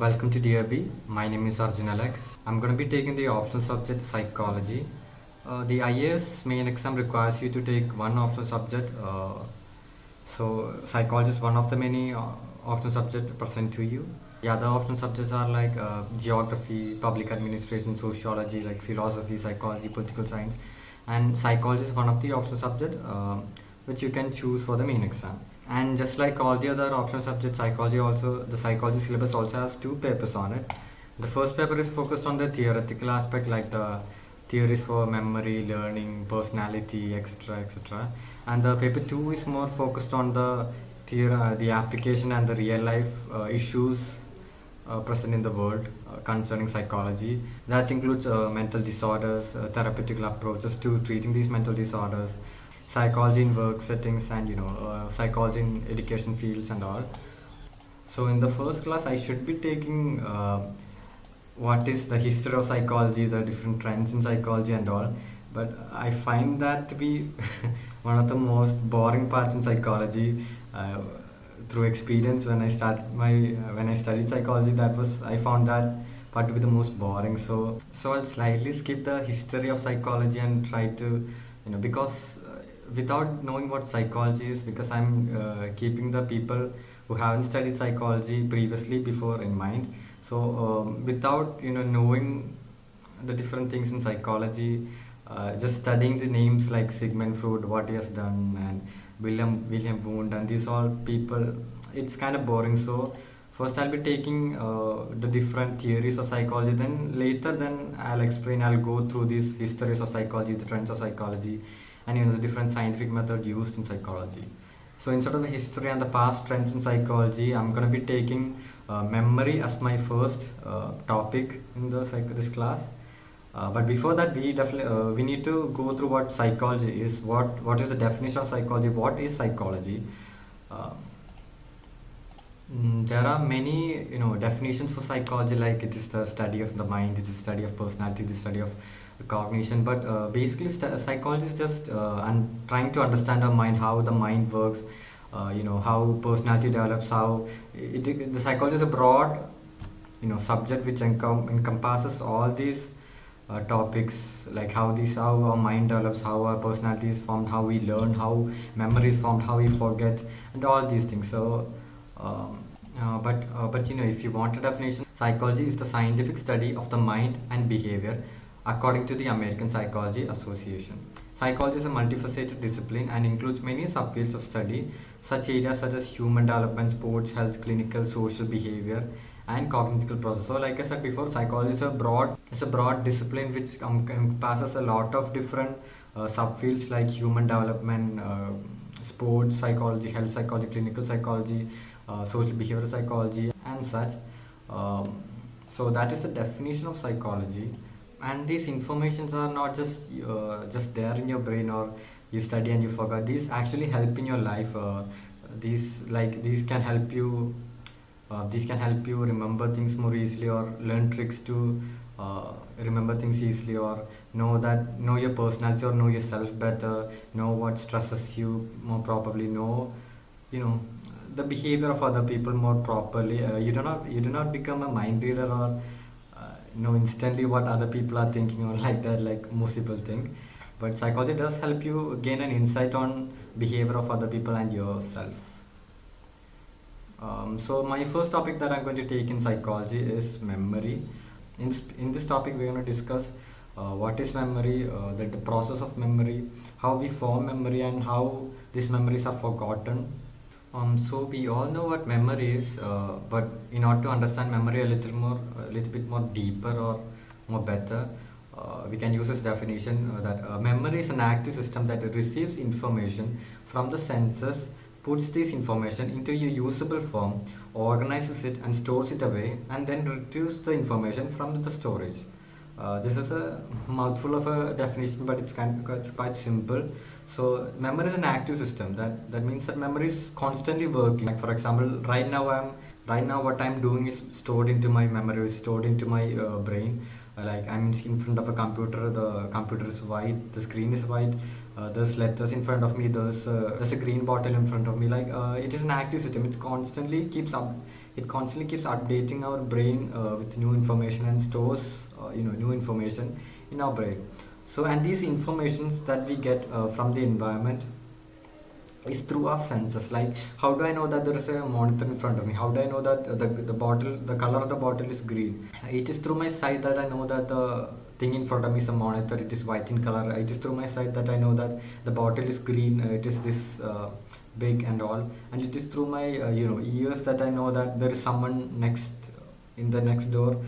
Welcome to DRB. My name is Arjun Alex. I'm going to be taking the optional subject psychology. The IAS main exam requires you to take one optional subject. So psychology is one of the many optional subjects present to you. The other optional subjects are like geography, public administration, sociology, like philosophy, psychology, political science, and psychology is one of the optional subject which you can choose for the main exam. And just like all the other optional subjects, the psychology syllabus also has two papers on it. The first paper is focused on the theoretical aspect, like the theories for memory, learning, personality, etc., etc. And the paper two is more focused on the application and the real life issues present in the world concerning psychology. That includes mental disorders, therapeutical approaches to treating these mental disorders, psychology in work settings, and psychology in education fields and all. So in the first class, I should be taking what is the history of psychology, the different trends in psychology and all. But I find that to be one of the most boring parts in psychology. Through experience, when I studied psychology, that was I found that part to be the most boring. So I'll slightly skip the history of psychology and try to, because without knowing what psychology is, because I'm keeping the people who haven't studied psychology previously before in mind. So without knowing the different things in psychology, just studying the names like Sigmund Freud, what he has done, and William Wundt, and these all people, it's kind of boring. So first I'll be taking the different theories of psychology. Then I'll go through these histories of psychology, the trends of psychology, and the different scientific method used in psychology. So instead of the history and the past trends in psychology, I'm going to be taking memory as my first topic in this class. But before that, we need to go through what psychology is. What is the definition of psychology? What is psychology? Uh, there are many definitions for psychology, like it is the study of the mind, it is the study of personality, the study of cognition. But basically, psychology is just trying to understand our mind, how the mind works, how personality develops, the psychology is a broad subject which encompasses all these topics, like how our mind develops, how our personality is formed, how we learn, how memory is formed, how we forget, and all these things. So but if you want a definition, psychology is the scientific study of the mind and behavior according to the American Psychology Association. Psychology is a multifaceted discipline and includes many subfields of study. Such areas such as human development, sports, health, clinical, social behavior, and cognitive process. So, like I said before, psychology is a broad discipline which encompasses a lot of different subfields like human development, sports psychology, health psychology, clinical psychology, social behavioral psychology, and such. So that is the definition of psychology. And these informations are not just there in your brain, or you study and you forgot. These actually help in your life. These can help you remember things more easily, or learn tricks to remember things easily, or know your personality, or know yourself better, know what stresses you more properly, know you know the behavior of other people more properly. You do not become a mind reader, or know instantly what other people are thinking, or like that, like most people think. But psychology does help you gain an insight on behavior of other people and yourself. So my first topic that I'm going to take in psychology is memory. In this topic, we're going to discuss what is memory, the process of memory, how we form memory, and how these memories are forgotten. So we all know what memory is, but in order to understand memory a little bit more deeper, or more better, we can use this definition that memory is an active system that receives information from the senses, puts this information into a usable form, organizes it and stores it away, and then retrieves the information from the storage. This is a mouthful of a definition, but it's quite simple. So memory is an active system. That means that memory is constantly working. Like for example, right now what I'm doing is stored into my memory, is stored into my brain. like I'm in front of a computer, the computer is white, the screen is white, there's letters in front of me, there's a green bottle in front of me. Like it is an active system. It constantly keeps updating our brain with new information and stores new information in our brain. So, and these informations that we get from the environment is through our senses. Like, how do I know that there is a monitor in front of me? How do I know that the color of the bottle is green? It is through my sight that I know that the thing in front of me is a monitor, it is white in color. It is through my sight that I know that the bottle is green, it is this big and all. And it is through my ears that I know that there is someone next in the next door.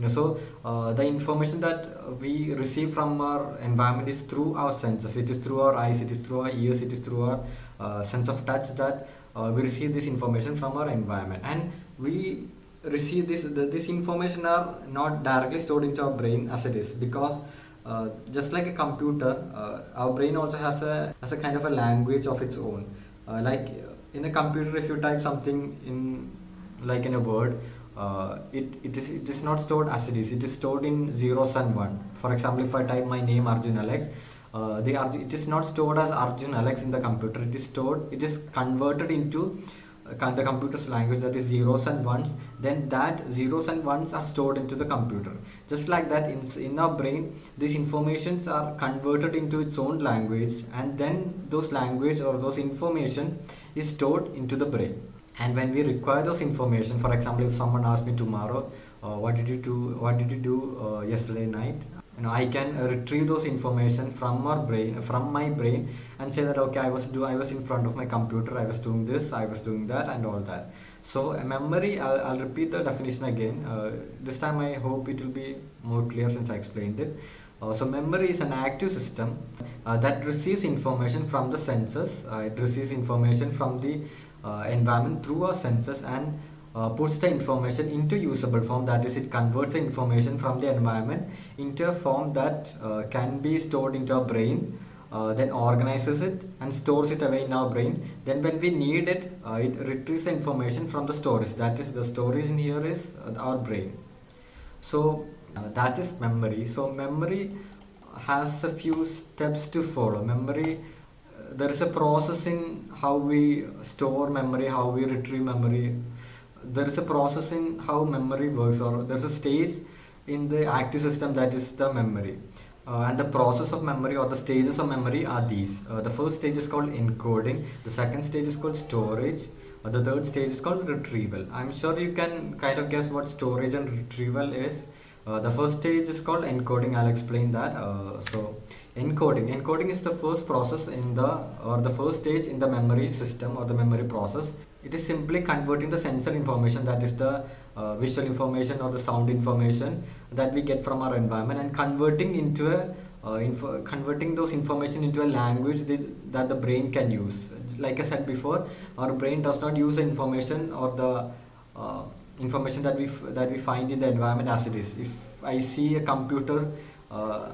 So the information that we receive from our environment is through our senses. It is through our eyes, it is through our ears, it is through our sense of touch that we receive this information from our environment. And we receive this information are not directly stored into our brain as it is, because just like a computer, our brain also has a kind of a language of its own. Like in a computer, if you type something in, like in a word, it is not stored as it is. It is stored in zeros and one. For example, if I type my name Arjun Alex, it is not stored as Arjun Alex in the computer. It is converted into the computer's language, that is zeros and ones. Then that zeros and ones are stored into the computer. Just like that, in our brain, these informations are converted into its own language, and then those language or those information is stored into the brain. And when we require those information, for example, if someone asks me tomorrow, what did you do yesterday night, I can retrieve those information from my brain, and say that okay, I was in front of my computer, I was doing this, I was doing that, and all that. So memory, I'll repeat the definition again. This time I hope it will be more clear since I explained it. So memory is an active system that receives information from the senses. It receives information from the environment through our senses, and puts the information into usable form. That is, it converts the information from the environment into a form that can be stored into our brain, then organizes it and stores it away in our brain. Then when we need it, it retrieves the information from the storage. That is, the storage in here is our brain. So that is memory. So memory has a few steps to follow. Memory, there is a process in how we store memory, how we retrieve memory. There is a process in how memory works, or there's a stage in the active system, that is the memory. And the process of memory, or the stages of memory, are these. The first stage is called encoding, the second stage is called storage, the third stage is called retrieval. I'm sure you can kind of guess what storage and retrieval is. The first stage is called encoding. I'll explain that. So encoding is the first process or the first stage in the memory system or the memory process. It is simply converting the sensory information, that is the visual information or the sound information that we get from our environment, and converting those information into a language that the brain can use. Like I said before, our brain does not use the information or the information that we find in the environment as it is. If I see a computer, or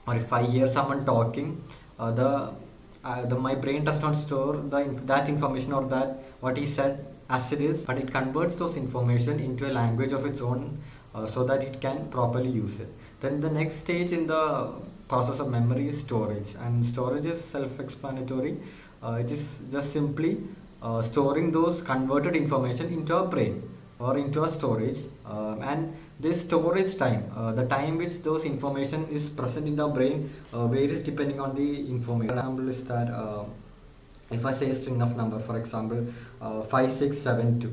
if I hear someone talking, my brain does not store that information or that what he said as it is, but it converts those information into a language of its own, so that it can properly use it. Then the next stage in the process of memory is storage, and storage is self-explanatory. It is just simply storing those converted information into our brain or into a storage, and this storage time, the time which those information is present in the brain, varies depending on the information. Example is that if I say a string of number, for example 5672,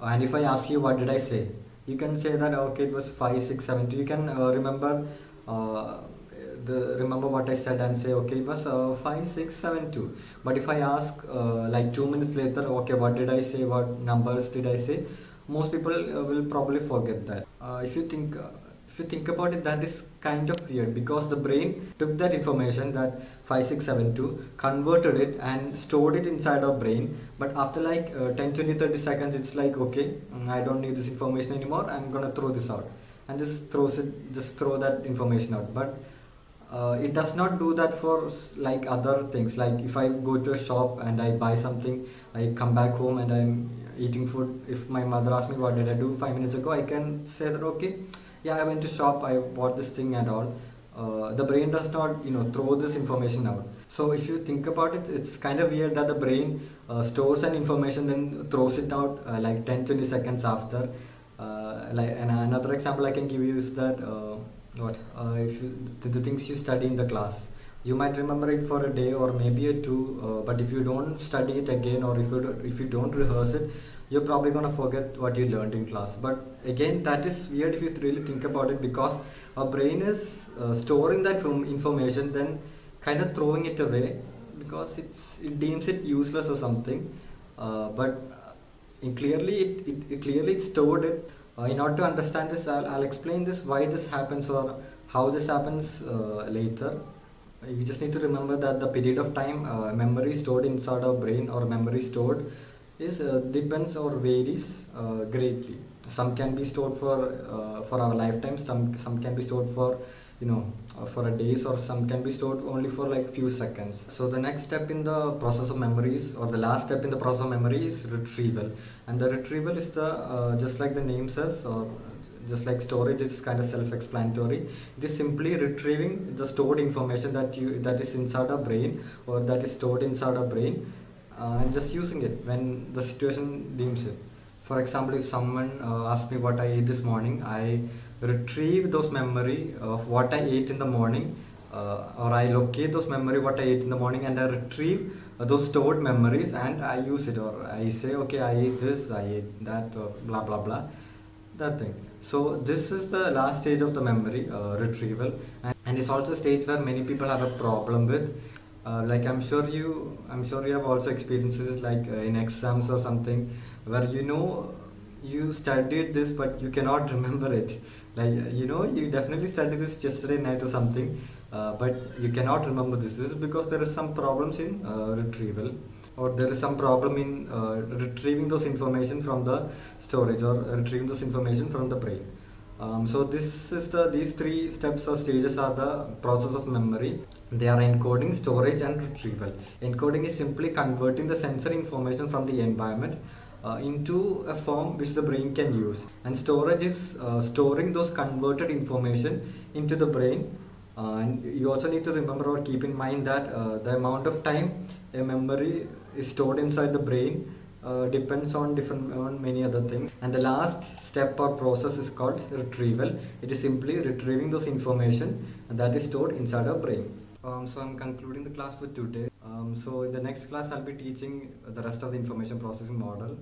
and if I ask you what did I say, you can say that okay, it was 5672. You can uh, remember what I said and say okay, it was 5672. But if I ask like 2 minutes later, okay, what did I say, what numbers did I say, most people will probably forget that. If you think about it, that is kind of weird, because the brain took that information, that 5672, converted it and stored it inside our brain. But after like 10, 20, 30 seconds, it's like okay, I don't need this information anymore, I'm gonna throw this out, and just throw that information out. But it does not do that for like other things. Like if I go to a shop and I buy something, I come back home and eating food. If my mother asks me what did I do 5 minutes ago, I can say that okay, yeah, I went to shop, I bought this thing and all. The brain does not throw this information out. So if you think about it, it's kind of weird that the brain stores an information then throws it out like 10-20 seconds after. Like, and another example I can give you is that what if you, the things you study in the class, you might remember it for a day or maybe a two, but if you don't study it again, or if you don't rehearse it, you're probably gonna forget what you learned in class. But again, that is weird if you really think about it, because our brain is storing that information, then kind of throwing it away because it deems it useless or something. But clearly it stored it. In order to understand this, I'll explain this why this happens or how this happens later. You just need to remember that the period of time memory stored inside our brain or memory stored is depends or varies greatly. Some can be stored for our lifetime. Some can be stored for for a days, or some can be stored only for like few seconds. So the next step in the process of memories, or the last step in the process of memory, is retrieval. And the retrieval is the just like the name says, or just like storage, it's kind of self-explanatory. It is simply retrieving the stored information that is inside our brain, or that is stored inside our brain, and just using it when the situation deems it. For example, if someone asks me what I ate this morning, I retrieve those memory of what I ate in the morning, or I locate those memory what I ate in the morning, and I retrieve those stored memories and I use it, or I say okay, I ate this, I ate that, or blah blah blah, that thing. So this is the last stage of the memory retrieval, and it's also a stage where many people have a problem with. Like I'm sure you have also experiences like in exams or something, where you studied this but you cannot remember it. Like you definitely studied this yesterday night or something, but you cannot remember this. This is because there is some problems in retrieval, or there is some problem in retrieving those information from the storage, or retrieving those information from the brain. So these three steps or stages are the process of memory. They are encoding, storage, and retrieval. Encoding is simply converting the sensory information from the environment into a form which the brain can use, and storage is storing those converted information into the brain. And you also need to remember or keep in mind that the amount of time a memory is stored inside the brain depends on many other things. And the last step or process is called retrieval. It is simply retrieving those information that is stored inside our brain. So I'm concluding the class for today. So in the next class I'll be teaching the rest of the information processing model.